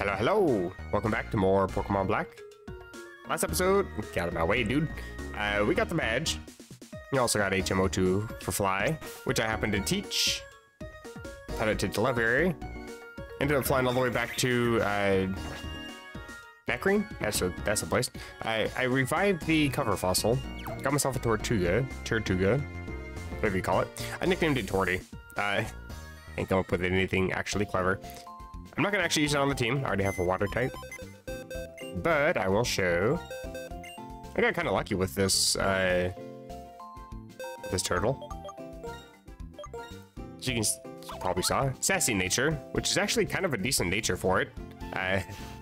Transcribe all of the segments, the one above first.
Hello, hello! Welcome back to more Pokemon Black. Last episode, get out of my way, dude. We got the badge. We also got HMO2 for Fly, which I happened to teach. Had it to Delivery. Ended up flying all the way back to Necrine. That's a place. I revived the cover fossil. Got myself a Tortuga, whatever you call it. I nicknamed it Torty. Ain't come up with anything actually clever. I'm not gonna actually use it on the team. I already have a water type. But I will show. I got kind of lucky with this this turtle. As you can probably saw, sassy nature, which is actually kind of a decent nature for it.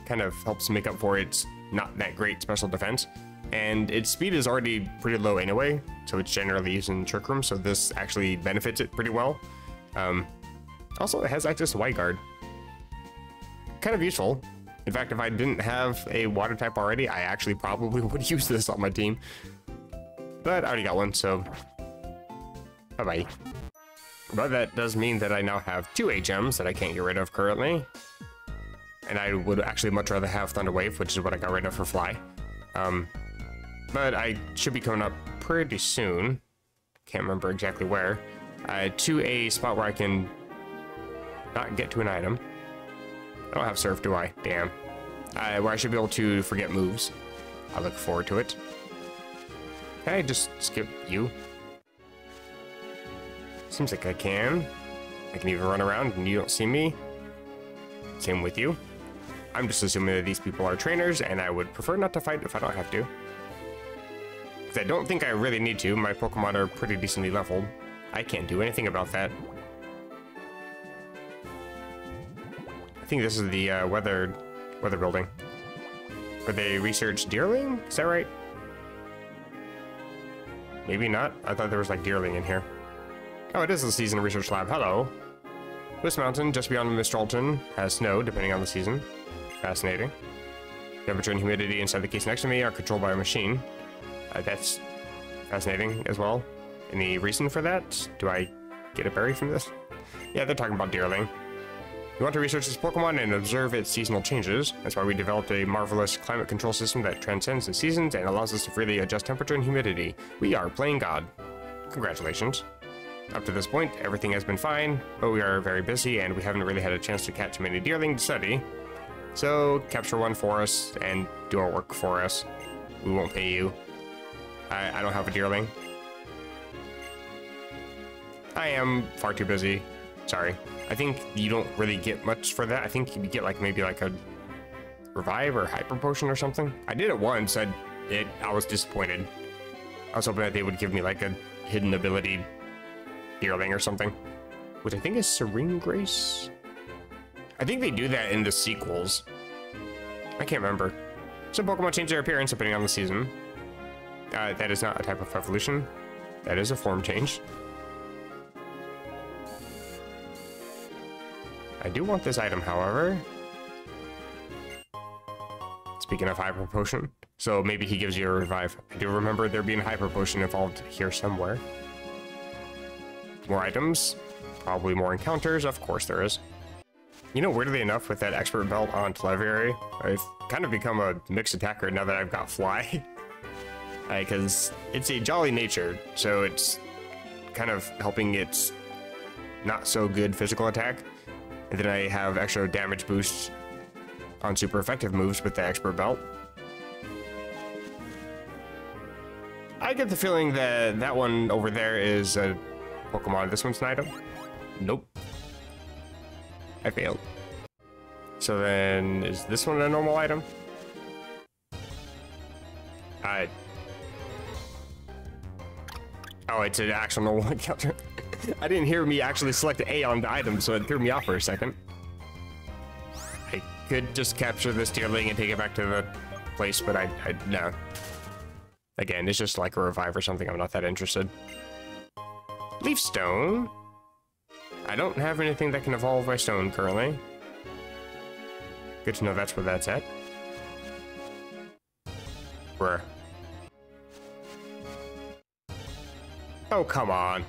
Kind of helps make up for its not that great special defense. And its speed is already pretty low anyway, so it's generally used in Trick Room, so this actually benefits it pretty well. Also, it has access to White Guard. Kind of useful. In fact, if I didn't have a water type already, I actually probably would use this on my team. But I already got one, so bye-bye. But that does mean that I now have 2 HMs that I can't get rid of currently. And I would actually much rather have Thunder Wave, which is what I got rid of for Fly. But I should be coming up pretty soon. Can't remember exactly where. To a spot where I can not get to an item. I don't have Surf, do I? Damn. Where I should be able to forget moves. I look forward to it. Can I just skip you? Seems like I can. I can even run around and you don't see me. Same with you. I'm just assuming that these people are trainers, and I would prefer not to fight if I don't have to. Because I don't think I really need to. My Pokemon are pretty decently leveled. I can't do anything about that. I think this is the weather building. Where they research Deerling? Is that right? Maybe not. I thought there was like Deerling in here. Oh, it is the season research lab. Hello. This mountain, just beyond Mistralton, has snow, depending on the season. Fascinating. Temperature and humidity inside the case next to me are controlled by a machine. That's fascinating as well. Any reason for that? Do I get a berry from this? Yeah, they're talking about Deerling. We want to research this Pokemon and observe its seasonal changes. That's why we developed a marvelous climate control system that transcends the seasons and allows us to freely adjust temperature and humidity. We are playing God. Congratulations. Up to this point, everything has been fine, but we are very busy and we haven't really had a chance to catch many Deerling to study. So, capture one for us and do our work for us. We won't pay you. I don't have a Deerling. I am far too busy. Sorry. I think you don't really get much for that. I think you get like maybe like a revive or hyper potion or something. I did it once. I was disappointed. I was hoping that they would give me like a hidden ability Deerling or something, which I think is Serene Grace. I think they do that in the sequels. I can't remember. Some Pokemon change their appearance depending on the season. That is not a type of evolution. That is a form change. I do want this item, however. Speaking of Hyper Potion, so maybe he gives you a revive. I do remember there being Hyper Potion involved here somewhere. More items, probably more encounters, of course there is. You know, weirdly enough, with that expert belt on Televiary, I've kind of become a mixed attacker now that I've got Fly. Because it's a jolly nature, so it's kind of helping its not so good physical attack. And then I have extra damage boosts on super effective moves with the expert belt. I get the feeling that that one over there is a Pokemon. This one's an item? Nope. I failed. So then, is this one a normal item? Oh, it's an actual normal encounter. I didn't hear me actually select A on the item, so it threw me off for a second. I could just capture this Deerling and take it back to the place, but no. Again, it's just like a revive or something. I'm not that interested. Leaf Stone. I don't have anything that can evolve by stone currently. Good to know that's where that's at. Where? Oh, come on.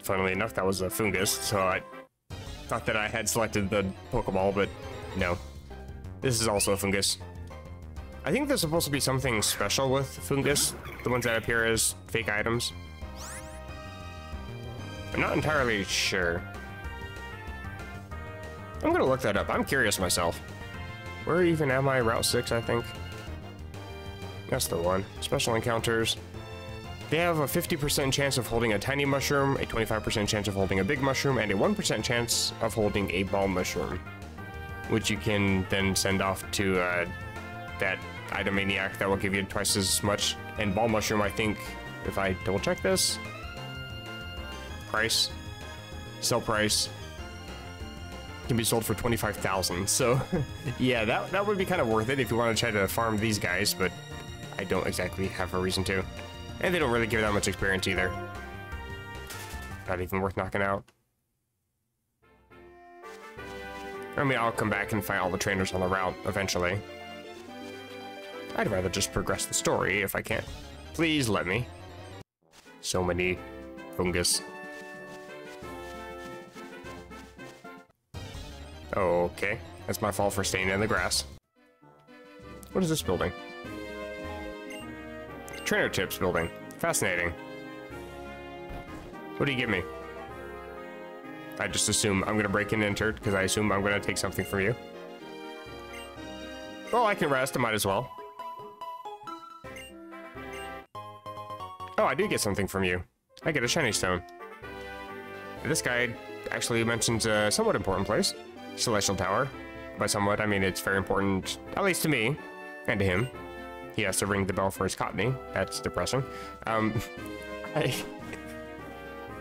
Funnily enough, that was a fungus, so I thought that I had selected the Pokeball, but no. This is also a fungus. I think there's supposed to be something special with fungus, the ones that appear as fake items. I'm not entirely sure. I'm gonna look that up. I'm curious myself. Where even am I? Route 6, I think. That's the one. Special encounters. They have a 50% chance of holding a tiny mushroom, a 25% chance of holding a big mushroom, and a 1% chance of holding a ball mushroom, which you can then send off to that item maniac that will give you twice as much. And ball mushroom, I think, if I double check this, price, sell price, can be sold for 25,000. So yeah, that would be kind of worth it if you want to try to farm these guys, but I don't exactly have a reason to. And they don't really give that much experience either. Not even worth knocking out. I mean, I'll come back and find all the trainers on the route eventually. I'd rather just progress the story if I can. Please let me. So many fungus. Okay, that's my fault for staying in the grass. What is this building? Trainer tips building. Fascinating. What do you give me? I just assume I'm gonna break and enter because I assume I'm gonna take something from you. Well, I can rest. I might as well. Oh, I do get something from you. I get a shiny stone. This guy actually mentions a somewhat important place. Celestial Tower. By somewhat, I mean it's very important, at least to me, and to him. He has to ring the bell for his cottony. That's depressing. I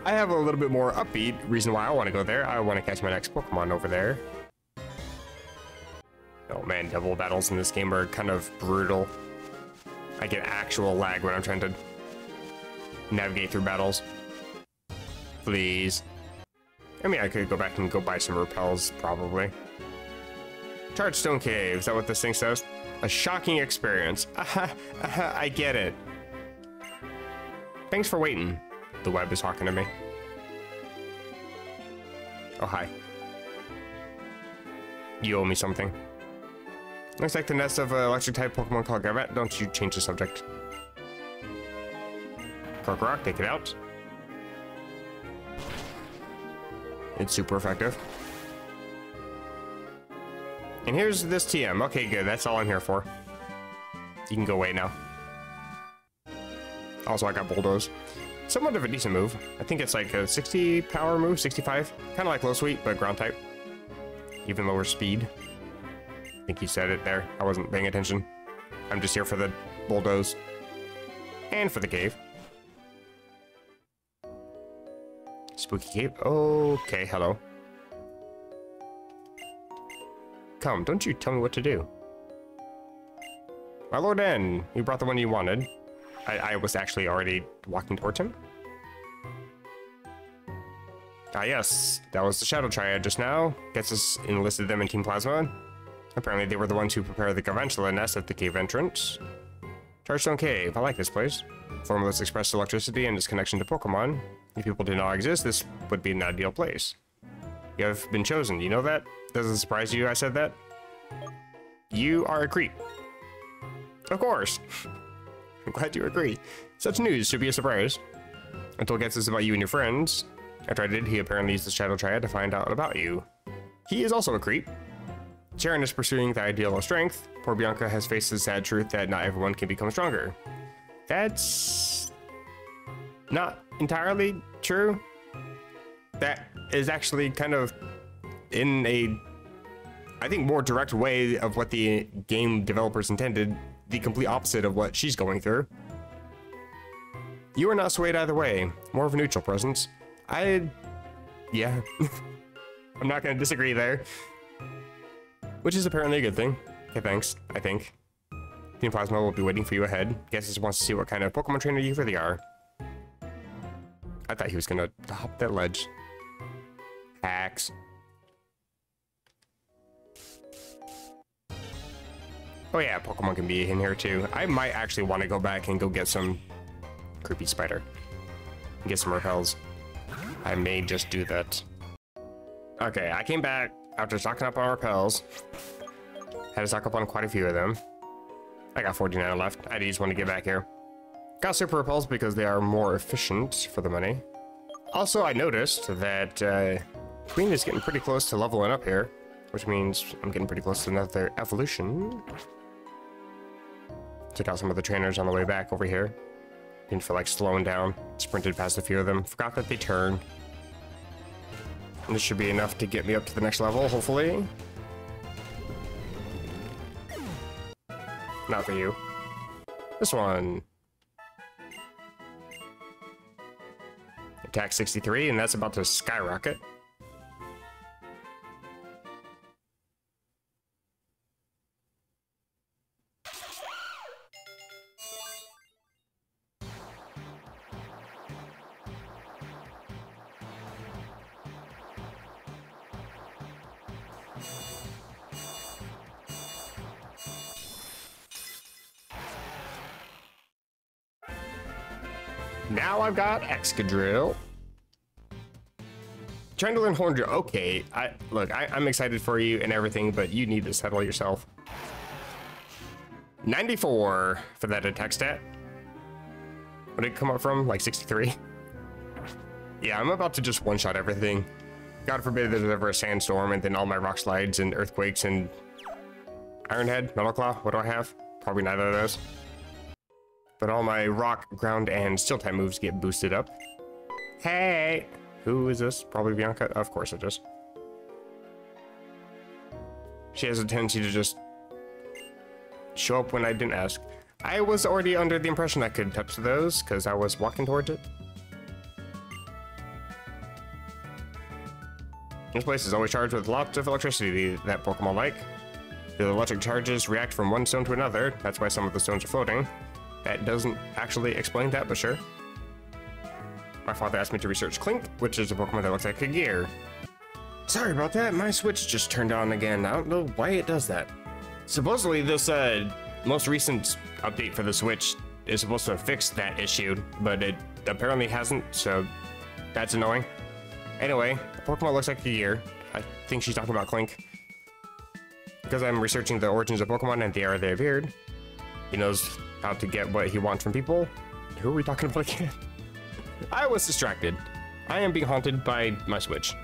have a little bit more upbeat reason why I want to go there. I want to catch my next Pokemon over there. Oh man, double battles in this game are kind of brutal. I get actual lag when I'm trying to navigate through battles. Please. I mean, I could go back and go buy some repels, probably. Chargestone Cave, is that what this thing says? A shocking experience. I get it. Thanks for waiting. The web is talking to me. Oh, hi. You owe me something. Looks like the nest of an electric-type Pokemon called Garvet. Don't you change the subject. Rock, take it out. It's super effective. And here's this TM. Okay, good. That's all I'm here for. You can go away now. Also, I got Bulldoze. Somewhat of a decent move. I think it's like a 60 power move, 65. Kind of like Low Sweet, but ground type. Even lower speed. I think you said it there. I wasn't paying attention. I'm just here for the Bulldoze. And for the cave. Spooky cave? Okay, hello. Come, don't you tell me what to do. My Lord N, you brought the one you wanted. I was actually already walking towards him. Ah yes, that was the Shadow Triad just now. Gets us enlisted them in Team Plasma. Apparently they were the ones who prepared the Garvantula nest at the cave entrance. Chargestone Cave, I like this place. Formulas express electricity and its connection to Pokemon. If people did not exist, this would be an ideal place. You have been chosen, you know that? Does it surprise you I said that? You are a creep. Of course. I'm glad you agree. Such news should be a surprise. Until it gets this about you and your friends. After I did, he apparently used the Shadow Triad to find out about you. He is also a creep. Sharon is pursuing the ideal of strength. Poor Bianca has faced the sad truth that not everyone can become stronger. That's not entirely true. That is actually kind of in a, I think, more direct way of what the game developers intended, the complete opposite of what she's going through. You are not swayed either way, more of a neutral presence. Yeah, I'm not gonna disagree there. Which is apparently a good thing. Okay, thanks, I think. Team Plasma will be waiting for you ahead. Guess he wants to see what kind of Pokemon trainer you really are. I thought he was gonna hop that ledge. Hacks. Oh yeah, Pokemon can be in here too. I might actually want to go back and go get some creepy spider. Get some repels. I may just do that. Okay, I came back after stocking up on repels. Had to stock up on quite a few of them. I got 49 left. I just want to get back here. Got Super Repulse because they are more efficient for the money. Also, I noticed that Queen is getting pretty close to leveling up here, which means I'm getting pretty close to another evolution. Took out some of the trainers on the way back over here. Didn't feel like slowing down. Sprinted past a few of them. Forgot that they turn. And this should be enough to get me up to the next level, hopefully. Not for you. This one. Attack 63, and that's about to skyrocket. Now I've got Excadrill. Trying to learn Horn Drill. Okay, I'm excited for you and everything, but you need to settle yourself. 94 for that attack stat. What did it come up from? Like 63? Yeah, I'm about to just one-shot everything. God forbid there's ever a sandstorm and then all my rock slides and earthquakes and Iron Head, Metal Claw. What do I have? Probably neither of those. But all my rock, ground, and steel type moves get boosted up. Hey! Who is this? Probably Bianca? Of course it is. She has a tendency to just show up when I didn't ask. I was already under the impression I could touch those because I was walking towards it. This place is always charged with lots of electricity that Pokemon like. The electric charges react from one stone to another. That's why some of the stones are floating. That doesn't actually explain that, but sure. My father asked me to research Clink, which is a Pokemon that looks like a gear. Sorry about that, my Switch just turned on again. I don't know why it does that. Supposedly this most recent update for the Switch is supposed to fix that issue, but it apparently hasn't, so that's annoying. Anyway, the Pokemon looks like a gear. I think she's talking about Clink. Because I'm researching the origins of Pokemon and the era they appeared. He knows how to get what he wants from people. Who are we talking about again? I was distracted. I am being haunted by my Switch.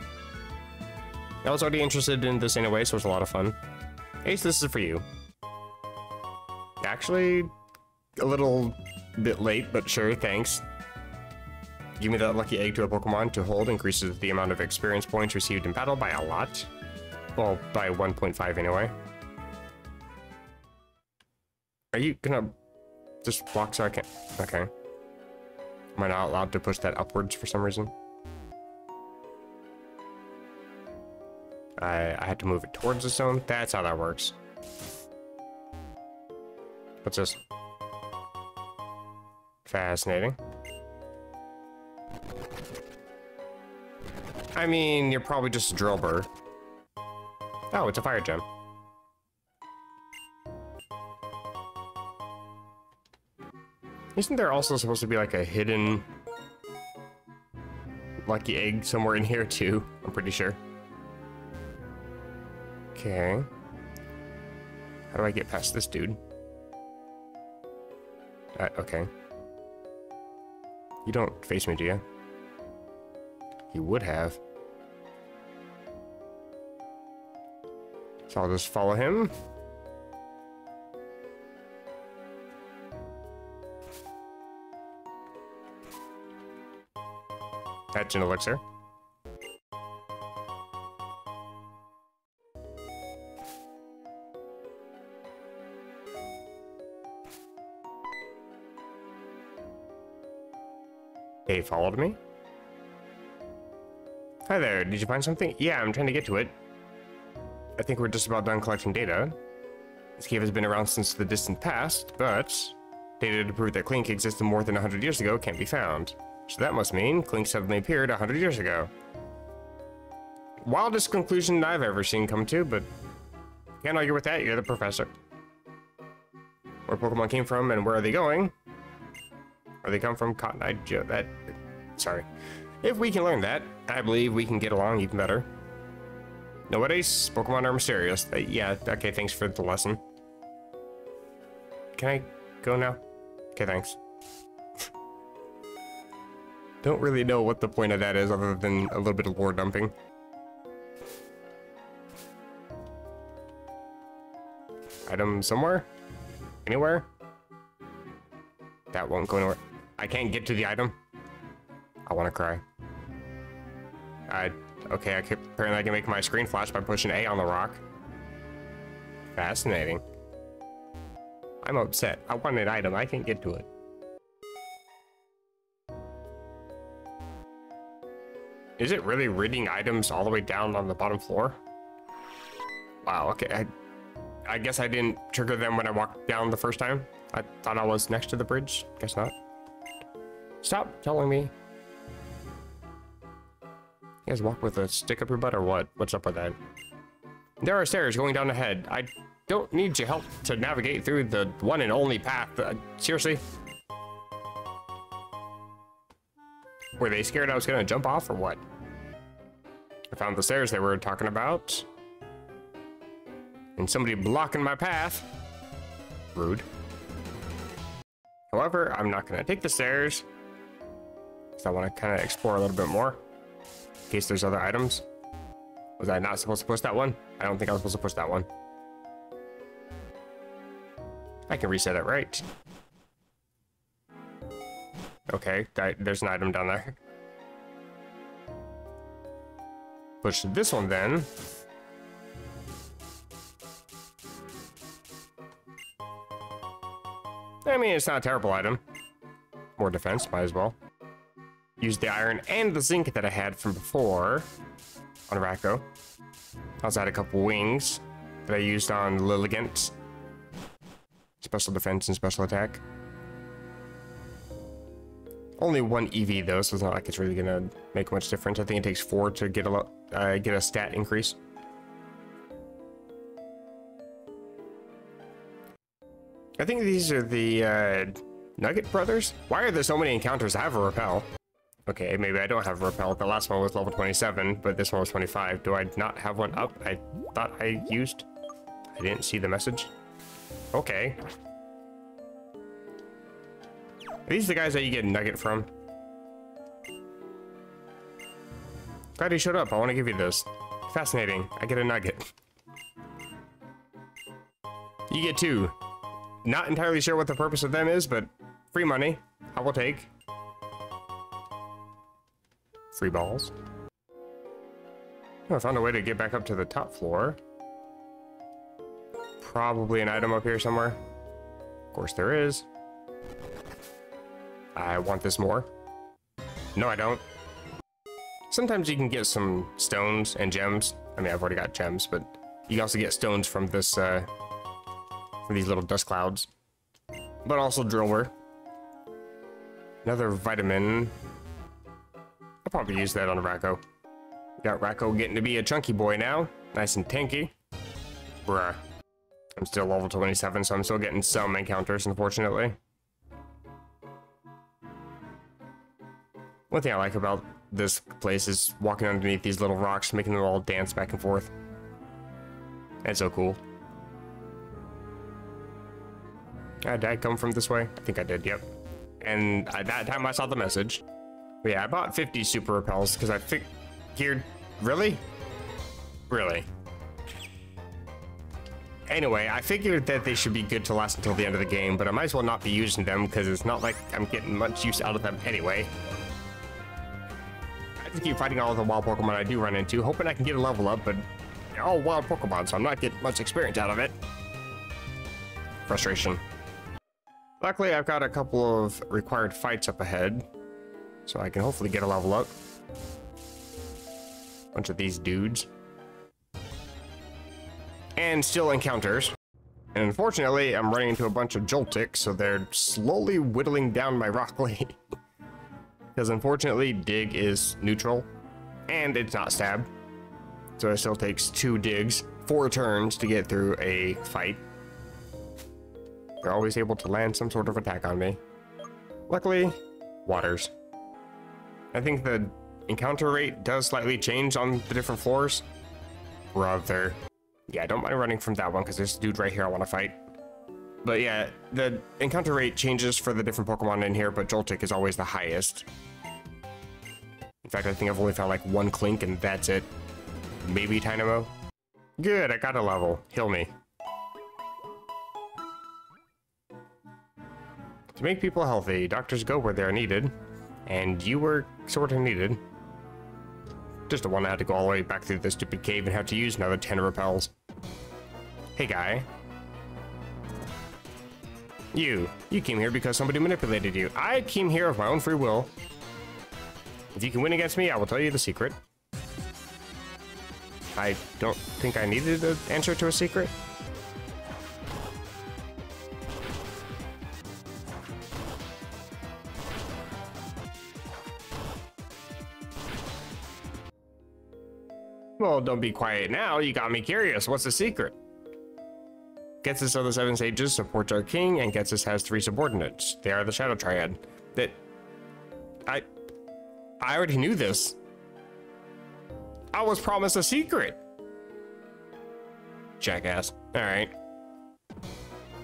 I was already interested in this anyway, so it was a lot of fun. Ace, this is for you. Actually, a little bit late, but sure, thanks. Give me that lucky egg to a Pokemon to hold increases the amount of experience points received in battle by a lot. Well, by 1.5 anyway. Are you gonna just block so I can? Okay. Am I not allowed to push that upwards for some reason? I had to move it towards the stone. That's how that works. What's this? Fascinating. I mean, you're probably just a drill bird. Oh, it's a fire gem. Isn't there also supposed to be like a hidden lucky egg somewhere in here too? I'm pretty sure. Okay. How do I get past this dude? Okay. You don't face me, do you? You would have. So I'll just follow him. That's an elixir. They followed me? Hi there, did you find something? Yeah, I'm trying to get to it. I think we're just about done collecting data. This cave has been around since the distant past, but data to prove that Clink existed more than 100 years ago can't be found. So that must mean Clink suddenly appeared 100 years ago. Wildest conclusion I've ever seen come to, but can't argue with that, you're the professor. Where Pokemon came from and where are they going? Where they come from, Cotton Eye Joe, sorry. If we can learn that, I believe we can get along even better. Nowadays, Pokemon are mysterious. Yeah, okay, thanks for the lesson. Can I go now? Okay, thanks. Don't really know what the point of that is other than a little bit of lore dumping. Item somewhere? Anywhere? That won't go anywhere. I can't get to the item. I want to cry. Okay, apparently I can make my screen flash by pushing A on the rock. Fascinating. I'm upset. I want an item. I can't get to it. Is it really reading items all the way down on the bottom floor? Wow, okay. I guess I didn't trigger them when I walked down the first time. I thought I was next to the bridge. Guess not. Stop telling me. You guys walk with a stick up your butt or what? What's up with that? There are stairs going down ahead. I don't need your help to navigate through the one and only path. Seriously? Were they scared I was gonna jump off or what? I found the stairs they were talking about. And somebody blocking my path. Rude. However, I'm not gonna take the stairs, because I want to kind of explore a little bit more. In case there's other items. Was I not supposed to push that one? I don't think I was supposed to push that one. I can reset it, right? Okay, there's an item down there. Push this one then. I mean, it's not a terrible item. More defense, might as well. Use the iron and the zinc that I had from before on Racco. I also had a couple wings that I used on Lilligant. Special defense and special attack. Only one EV though, so it's not like it's really gonna make much difference. I think it takes 4 to get a stat increase. I think these are the Nugget brothers. Why are there so many encounters? I have a repel. Okay, maybe I don't have a repel. The last one was level 27, but this one was 25. Do I not have one up? I thought I used. I didn't see the message. Okay. Are these the guys that you get Nugget from? Glad you showed up. I want to give you this. Fascinating. I get a Nugget. You get 2. Not entirely sure what the purpose of them is, but free money. I will take. Free balls. Oh, I found a way to get back up to the top floor. Probably an item up here somewhere. Of course there is. I want this more. No, I don't. Sometimes you can get some stones and gems. I mean, I've already got gems, but you can also get stones from this, from these little dust clouds. But also drillware. Another vitamin. I'll probably use that on Racco. Got Racco getting to be a chunky boy now. Nice and tanky. Bruh. I'm still level 27, so I'm still getting some encounters, unfortunately. One thing I like about this place is walking underneath these little rocks, making them all dance back and forth. That's so cool. Did I come from this way? I think I did, yep. And at that time I saw the message. But yeah, I bought 50 super repels because I figured, really? Really? Anyway, I figured that they should be good to last until the end of the game, but I might as well not be using them because it's not like I'm getting much use out of them anyway. I just keep fighting all the wild Pokemon I do run into, hoping I can get a level up, but they're all wild Pokemon, so I'm not getting much experience out of it. Frustration. Luckily, I've got a couple of required fights up ahead, so I can hopefully get a level up. Bunch of these dudes. And still encounters. And unfortunately, I'm running into a bunch of Joltik, so they're slowly whittling down my rock lane. Because unfortunately, dig is neutral, and it's not stab. So it still takes 2 digs, 4 turns to get through a fight. They're always able to land some sort of attack on me. Luckily, waters. I think the encounter rate does slightly change on the different floors. brother. Yeah, don't mind running from that one, because there's a dude right here I want to fight. But yeah, the encounter rate changes for the different Pokemon in here, but Joltik is always the highest. In fact, I think I've only found like one Clink, and that's it. Maybe Tynamo. Good, I got a level. Heal me. To make people healthy, doctors go where they're needed. And you were sort of needed. Just the one I had to go all the way back through this stupid cave and have to use another 10 repels. Hey guy. You came here because somebody manipulated you. I came here of my own free will. If you can win against me, I will tell you the secret. I don't think I needed an answer to a secret. Well, don't be quiet now. You got me curious. What's the secret? Getsus of the Seven Sages supports our king, and Getsus has 3 subordinates. They are the Shadow Triad. I already knew this. I was promised a secret. Jackass. Alright.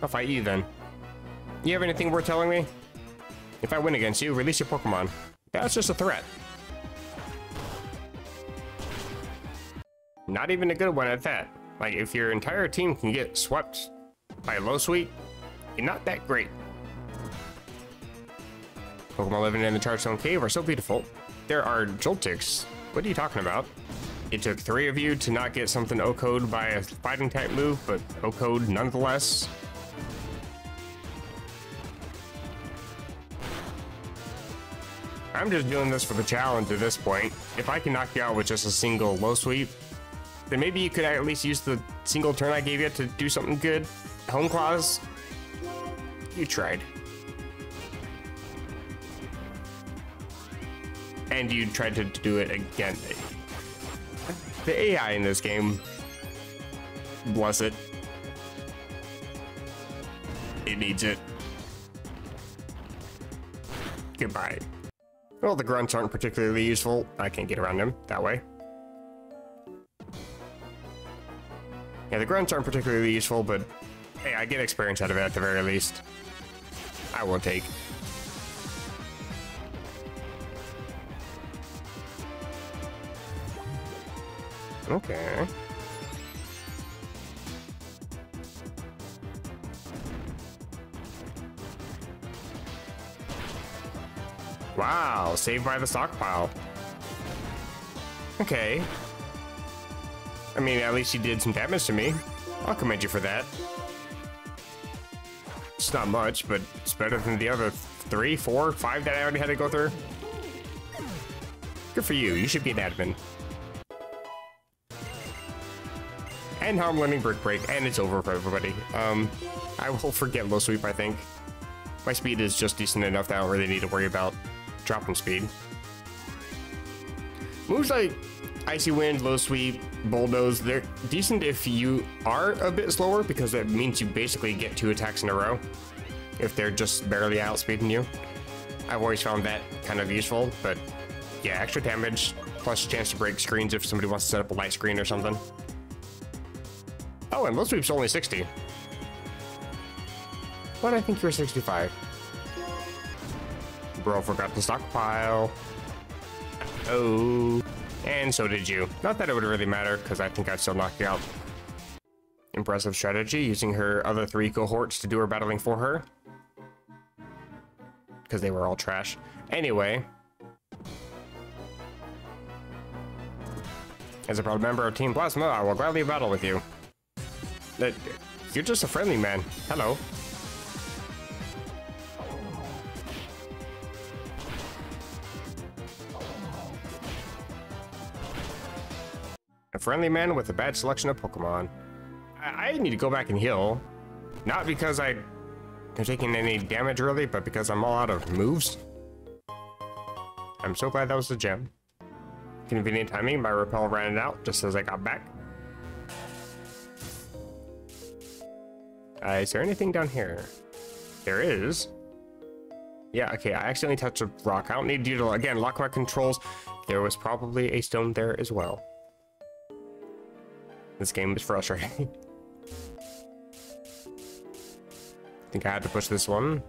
I'll fight you then. You have anything worth telling me? If I win against you, release your Pokemon. That's just a threat. Not even a good one at that. Like, if your entire team can get swept by a low sweep, you're not that great. Pokemon living in the Chargestone Cave are so beautiful. There are Joltiks. What are you talking about? It took 3 of you to not get something O-code by a fighting type move, but O-code nonetheless. I'm just doing this for the challenge at this point. If I can knock you out with just a single low sweep, then maybe you could at least use the single turn I gave you to do something good. Home Claws? You tried. And you tried to do it again. The AI in this game, bless it. It needs it. Goodbye. Well, the grunts aren't particularly useful. I can't get around them that way. Yeah, the grunts aren't particularly useful, but hey, I get experience out of it at the very least. I will take. Okay. Wow, saved by the stockpile. Okay. I mean, at least you did some damage to me. I'll commend you for that. It's not much, but it's better than the other 3, 4, 5 that I already had to go through. Good for you. You should be an admin. And now I'm learning Brick Break, and it's over for everybody. I will forget Low Sweep, I think. My speed is just decent enough that I don't really need to worry about dropping speed. Moves like Icy Wind, Low Sweep, Bulldoze, they're decent if you are a bit slower, because that means you basically get 2 attacks in a row if they're just barely outspeeding you. I've always found that kind of useful, but yeah, extra damage plus a chance to break screens if somebody wants to set up a light screen or something. Oh, and Low Sweep's only 60. But I think you're 65. Bro forgot the stockpile. Oh. And so did you. Not that it would really matter, because I think I'd still knock you out. Impressive strategy, using her other 3 cohorts to do her battling for her. Because they were all trash. Anyway. As a proud member of Team Plasma, I will gladly battle with you. You're just a friendly man. Hello. A friendly man with a bad selection of Pokemon. I need to go back and heal. Not because I'm taking any damage really, but because I'm all out of moves. I'm so glad that was the gem. Convenient timing, my repel ran out just as I got back. Is there anything down here? There is. Yeah, okay, I accidentally touched a rock. I don't need you to, again, lock my controls. There was probably a stone there as well. This game is frustrating. I think I had to push this one.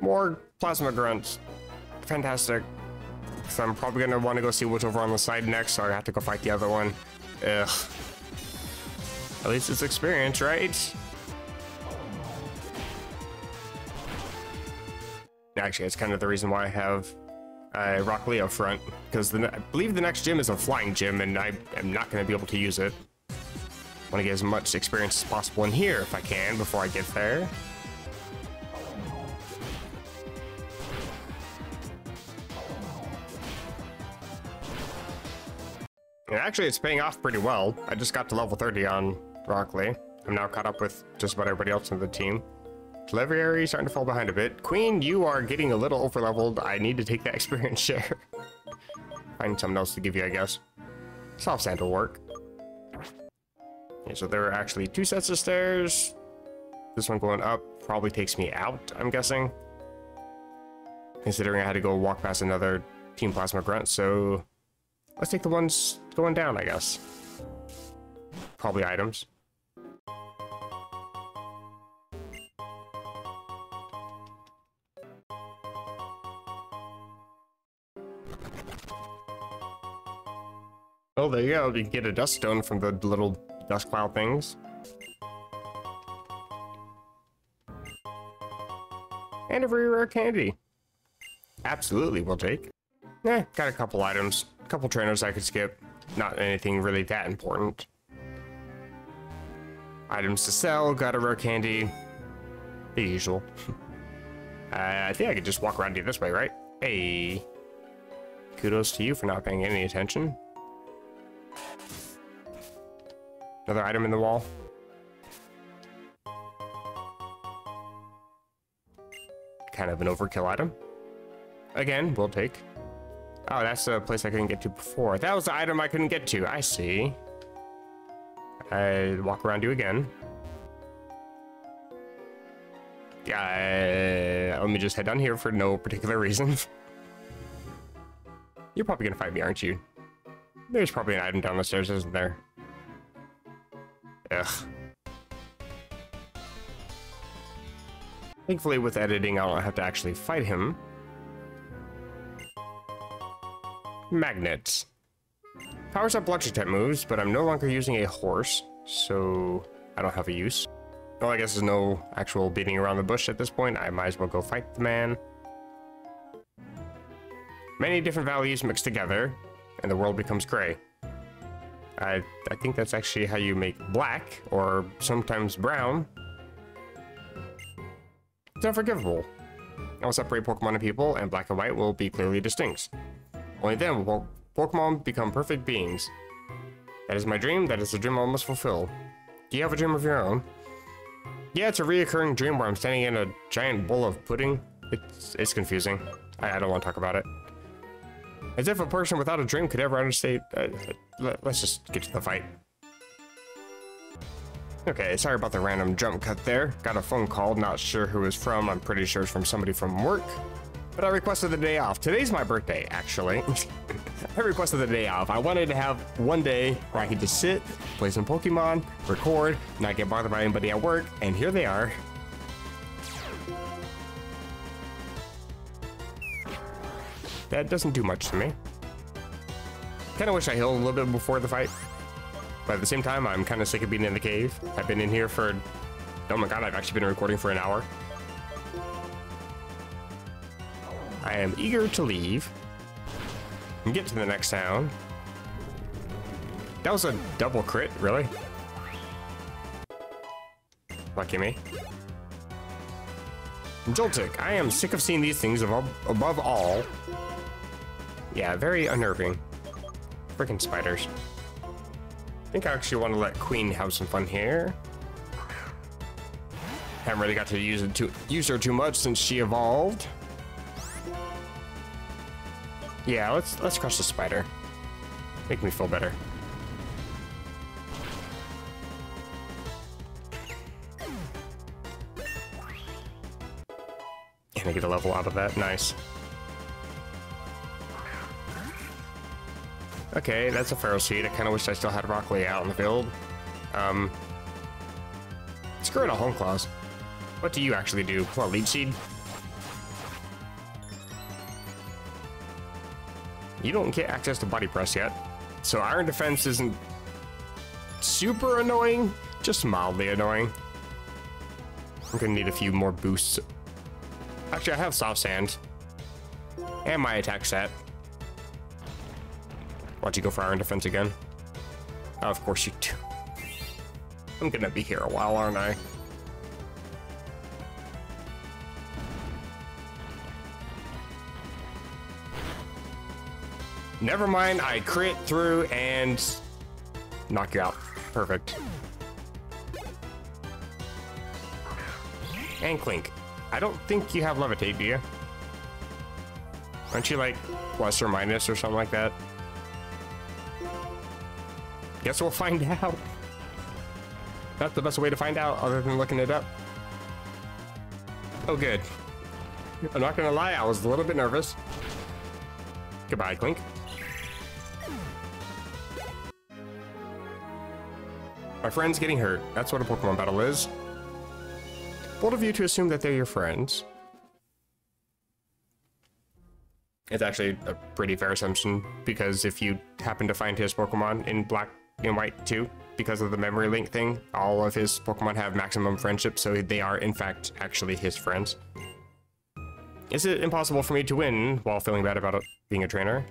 More plasma grunts. Fantastic. So I'm probably gonna want to go see what's over on the side next, so I have to go fight the other one. Ugh. At least it's experience, right? Actually, it's kind of the reason why I have Rock Lee up front, because I believe the next gym is a flying gym, and I am not going to be able to use it. I want to get as much experience as possible in here if I can before I get there. And actually, it's paying off pretty well. I just got to level 30 on Rock Lee. I'm now caught up with just about everybody else in the team. Delivery starting to fall behind a bit. Queen, you are getting a little over leveled. I need to take that experience share. Find something else to give you, I guess. Soft sand will work. Okay, so there are actually 2 sets of stairs. This one going up probably takes me out, I'm guessing. Considering I had to go walk past another Team Plasma Grunt, so let's take the ones going down, I guess. Probably items. Oh, there you go. You can get a dust stone from the little dust cloud things. And a very rare candy. Absolutely, we'll take. Got a couple items. A couple trainers I could skip. Not anything really that important. Items to sell. Got a rare candy. The usual. I think I could just walk around here this way, right? Hey. Kudos to you for not paying any attention. Another item in the wall. Kind of an overkill item. Again, we'll take. Oh, that's the place I couldn't get to before. That was the item I couldn't get to. I see. I walk around you again. Let me just head down here for no particular reason. You're probably gonna fight me, aren't you? There's probably an item down the stairs, isn't there? Ugh. Thankfully, with editing, I don't have to actually fight him. Magnets. Powers up electric type moves, but I'm no longer using a horse, so I don't have a use. Well, I guess there's no actual beating around the bush at this point. I might as well go fight the man. Many different values mixed together, and the world becomes gray. I think that's actually how you make black, or sometimes brown. It's unforgivable. I will separate Pokemon and people, and black and white will be clearly distinct. Only then will Pokemon become perfect beings. That is my dream. That is the dream I must fulfill. Do you have a dream of your own? Yeah, it's a reoccurring dream where I'm standing in a giant bowl of pudding. It's confusing. I don't want to talk about it. As if a person without a dream could ever understate. Let's just get to the fight. Okay, sorry about the random jump cut there. Got a phone call, not sure who it's from. I'm pretty sure it's from somebody from work. But I requested the day off. Today's my birthday, actually. I requested the day off. I wanted to have one day where I could just sit, play some Pokemon, record, not get bothered by anybody at work, and here they are. That doesn't do much to me. Kind of wish I healed a little bit before the fight. But at the same time, I'm kind of sick of being in the cave. I've been in here for... Oh my god, I've actually been recording for an hour. I am eager to leave and get to the next town. That was a double crit, really? Lucky me. Joltik, I am sick of seeing these things above all. Yeah, very unnerving. Freaking spiders. I think I actually want to let Queen have some fun here. Haven't really got to use her too much since she evolved. Yeah, let's crush the spider. Make me feel better. Can I get a level out of that? Nice. Okay, that's a feral seed. I kind of wish I still had broccoli out in the field. Screw it, a home claws. What do you actually do? What, leech seed? You don't get access to body press yet, so iron defense isn't super annoying, just mildly annoying. I'm gonna need a few more boosts. Actually, I have soft sand and my attack set. Why don't you go for iron defense again? Oh, of course you do. I'm gonna be here a while, aren't I? Never mind, I crit through and knock you out. Perfect. And Clink. I don't think you have levitate, do you? Aren't you like plus or minus or something like that? Guess we'll find out. That's the best way to find out other than looking it up. Oh, good. I'm not gonna lie, I was a little bit nervous. Goodbye, Clink. My friend's getting hurt. That's what a Pokemon battle is. Bold of you to assume that they're your friends. It's actually a pretty fair assumption, because if you happen to find his Pokemon in black and white too, because of the memory link thing, all of his Pokemon have maximum friendship, so they are in fact actually his friends. Is it impossible for me to win while feeling bad about being a trainer?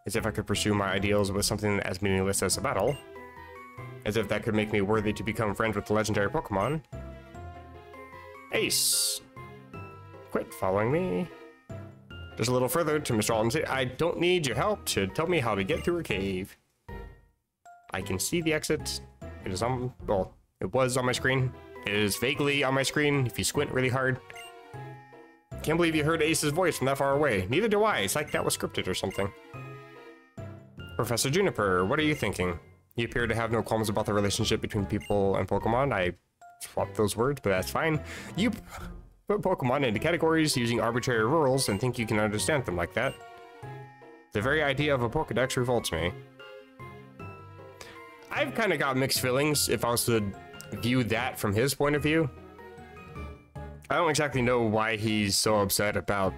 As if I could pursue my ideals with something as meaningless as a battle? As if that could make me worthy to become friends with the legendary Pokemon? Ace! Quit following me. Just a little further to Mr. Alden's. I don't need your help to tell me how to get through a cave. I can see the exit. It is on, well, it was on my screen. It is vaguely on my screen if you squint really hard. Can't believe you heard Ace's voice from that far away. Neither do I. It's like that was scripted or something. Professor Juniper, what are you thinking? You appear to have no qualms about the relationship between people and Pokemon. I swapped those words, but that's fine. You put Pokemon into categories using arbitrary rules and think you can understand them like that. The very idea of a Pokedex revolts me. I've kind of got mixed feelings if I was to view that from his point of view. I don't exactly know why he's so upset about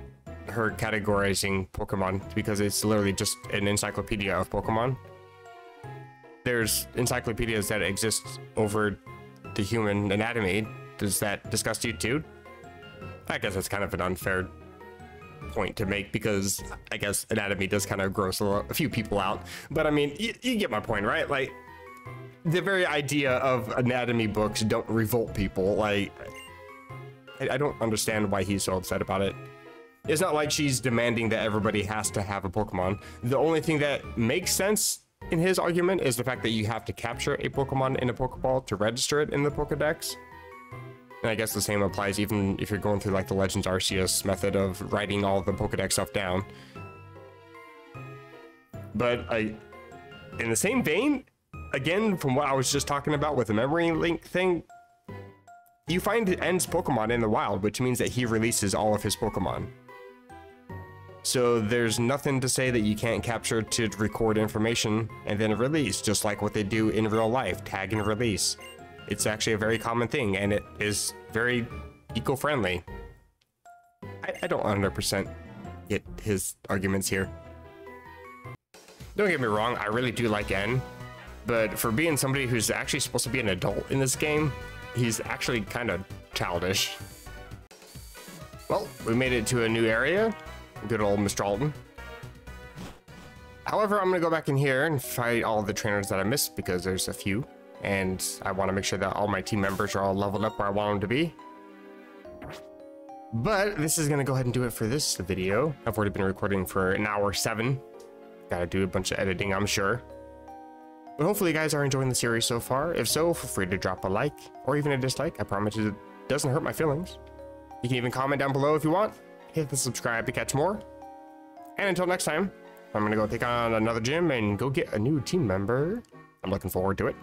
her categorizing Pokemon, because it's literally just an encyclopedia of Pokemon. There's encyclopedias that exist over the human anatomy. Does that disgust you too? I guess that's kind of an unfair point to make, because I guess anatomy does kind of gross a few people out. But I mean, you get my point, right? Like, the very idea of anatomy books don't revolt people. Like, I don't understand why he's so upset about it. It's not like she's demanding that everybody has to have a Pokemon. The only thing that makes sense in his argument is the fact that you have to capture a Pokemon in a Pokeball to register it in the Pokedex. And I guess the same applies even if you're going through like the Legends Arceus method of writing all the Pokedex stuff down. But in the same vein, again, from what I was just talking about with the memory link thing, you find N's Pokemon in the wild, which means that he releases all of his Pokemon. So there's nothing to say that you can't capture to record information and then release, just like what they do in real life, tag and release. It's actually a very common thing, and it is very eco-friendly. I don't 100% get his arguments here. Don't get me wrong, I really do like N, but for being somebody who's actually supposed to be an adult in this game, he's actually kind of childish. Well, we made it to a new area. Good old Mr. Alden. However, I'm gonna go back in here and fight all the trainers that I missed, because there's a few, and I want to make sure that all my team members are all leveled up where I want them to be. But this is gonna go ahead and do it for this video. I've already been recording for an hour 7. Gotta do a bunch of editing, I'm sure. But hopefully you guys are enjoying the series so far. If so, feel free to drop a like or even a dislike. I promise it doesn't hurt my feelings. You can even comment down below if you want. Hit the subscribe to catch more. And until next time, I'm gonna go take on another gym and go get a new team member. I'm looking forward to it.